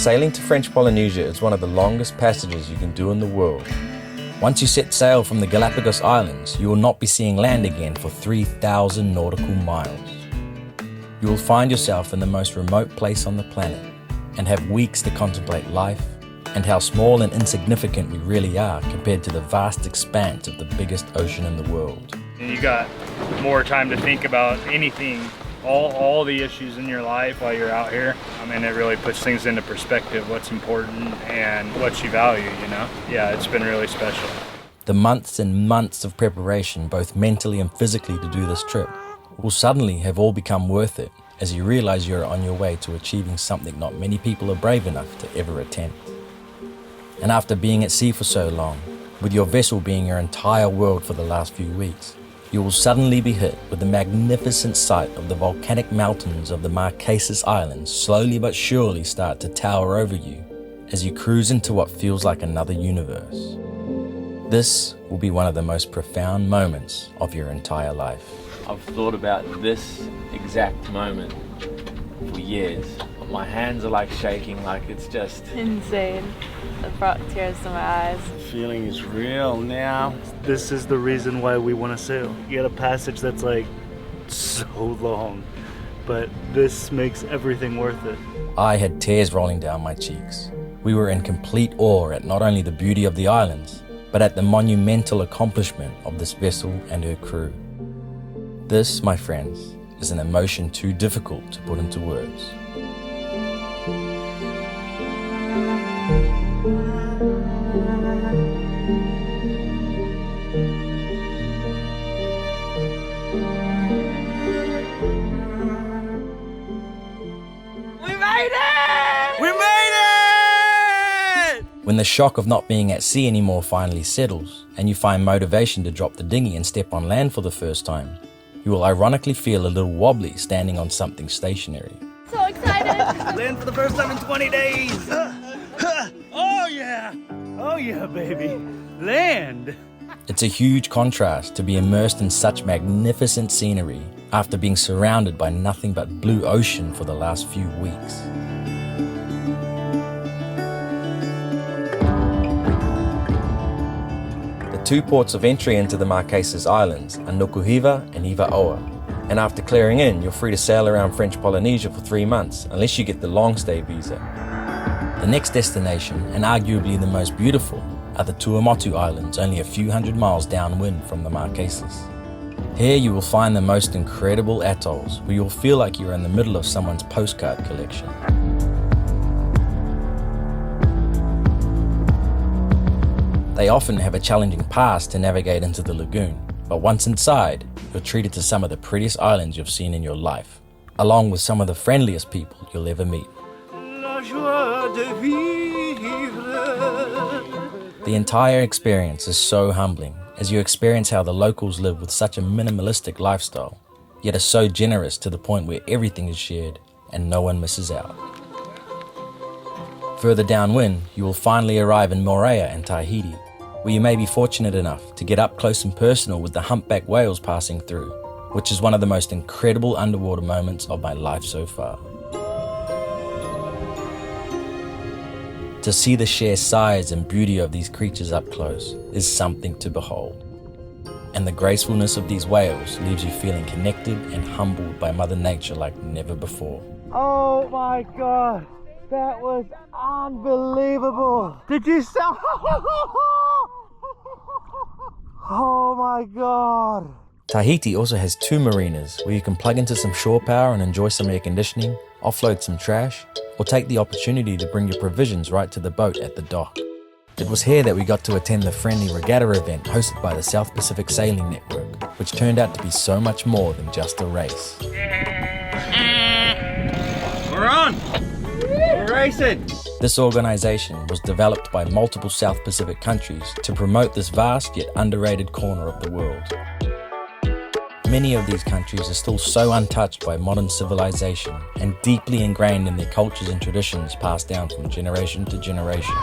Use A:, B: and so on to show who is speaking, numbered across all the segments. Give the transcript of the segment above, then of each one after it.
A: Sailing to French Polynesia is one of the longest passages you can do in the world. Once you set sail from the Galapagos Islands, you will not be seeing land again for 3,000 nautical miles. You will find yourself in the most remote place on the planet and have weeks to contemplate life and how small and insignificant we really are compared to the vast expanse of the biggest ocean in the world.
B: You got more time to think about anything, all the issues in your life while you're out here. I mean, it really puts things into perspective, what's important and what you value, you know? Yeah, it's been really special.
A: The months and months of preparation, both mentally and physically, to do this trip will suddenly have all become worth it as you realize you're on your way to achieving something not many people are brave enough to ever attempt. And after being at sea for so long, with your vessel being your entire world for the last few weeks, you will suddenly be hit with the magnificent sight of the volcanic mountains of the Marquesas Islands slowly but surely start to tower over you as you cruise into what feels like another universe. This will be one of the most profound moments of your entire life.
C: I've thought about this exact moment for years. My hands are like shaking, like it's just
D: insane. It brought tears to my eyes.
E: The feeling is real now.
F: This is the reason why we want to sail. You get a passage that's like so long, but this makes everything worth it.
A: I had tears rolling down my cheeks. We were in complete awe at not only the beauty of the islands, but at the monumental accomplishment of this vessel and her crew. This, my friends, is an emotion too difficult to put into words. When the shock of not being at sea anymore finally settles, and you find motivation to drop the dinghy and step on land for the first time, you will ironically feel a little wobbly standing on something stationary.
D: So excited!
F: Land for the first time in 20 days! Oh yeah! Oh yeah, baby! Land!
A: It's a huge contrast to be immersed in such magnificent scenery after being surrounded by nothing but blue ocean for the last few weeks. Two ports of entry into the Marquesas Islands are Nukuhiva and Ivaoa, and after clearing in, you're free to sail around French Polynesia for 3 months, unless you get the long stay visa. The next destination, and arguably the most beautiful, are the Tuamotu Islands, only a few hundred miles downwind from the Marquesas. Here you will find the most incredible atolls, where you'll feel like you're in the middle of someone's postcard collection. They often have a challenging pass to navigate into the lagoon, but once inside, you're treated to some of the prettiest islands you've seen in your life, along with some of the friendliest people you'll ever meet. The entire experience is so humbling as you experience how the locals live with such a minimalistic lifestyle, yet are so generous to the point where everything is shared and no one misses out. Further downwind, you will finally arrive in Moorea and Tahiti, where you may be fortunate enough to get up close and personal with the humpback whales passing through, which is one of the most incredible underwater moments of my life so far. To see the sheer size and beauty of these creatures up close is something to behold. And the gracefulness of these whales leaves you feeling connected and humbled by Mother Nature like never before.
F: Oh my God, that was unbelievable. Did you see? Oh my God.
A: Tahiti also has 2 marinas where you can plug into some shore power and enjoy some air conditioning, offload some trash, or take the opportunity to bring your provisions right to the boat at the dock. It was here that we got to attend the friendly regatta event hosted by the South Pacific Sailing Network, which turned out to be so much more than just a race.
E: We're on! We're racing!
A: This organization was developed by multiple South Pacific countries to promote this vast yet underrated corner of the world. Many of these countries are still so untouched by modern civilization and deeply ingrained in their cultures and traditions passed down from generation to generation.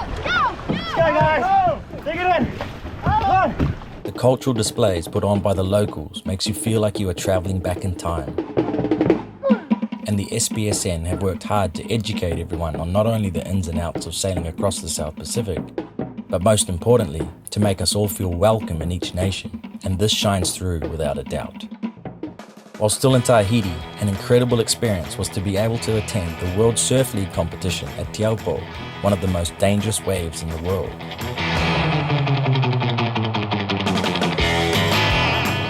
F: Let's go, guys! Take it in! Come on!
A: The cultural displays put on by the locals makes you feel like you are traveling back in time. and the SPSN have worked hard to educate everyone on not only the ins and outs of sailing across the South Pacific, but most importantly, to make us all feel welcome in each nation, and this shines through without a doubt. While still in Tahiti, an incredible experience was to be able to attend the World Surf League competition at Tuamotu, one of the most dangerous waves in the world.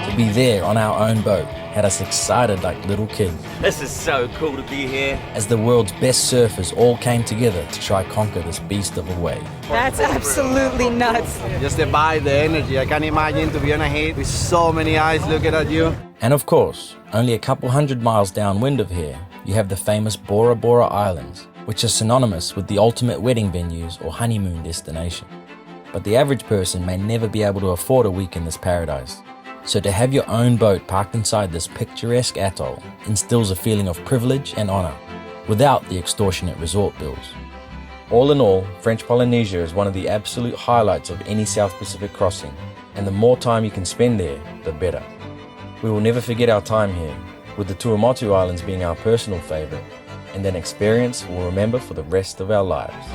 A: To be there on our own boat had us excited like little kids,
E: This is so cool to be here.
A: as the world's best surfers all came together to try conquer this beast of a wave.
G: That's absolutely nuts.
E: Just the vibe, the energy. I can't imagine to be on a heat with so many eyes looking at you.
A: And of course, only a couple hundred miles downwind of here, you have the famous Bora Bora Islands, which are synonymous with the ultimate wedding venues or honeymoon destination. But the average person may never be able to afford a week in this paradise. So to have your own boat parked inside this picturesque atoll instills a feeling of privilege and honor, without the extortionate resort bills. All in all, French Polynesia is one of the absolute highlights of any South Pacific crossing, and the more time you can spend there, the better. We will never forget our time here, with the Tuamotu Islands being our personal favorite, and an experience we'll remember for the rest of our lives.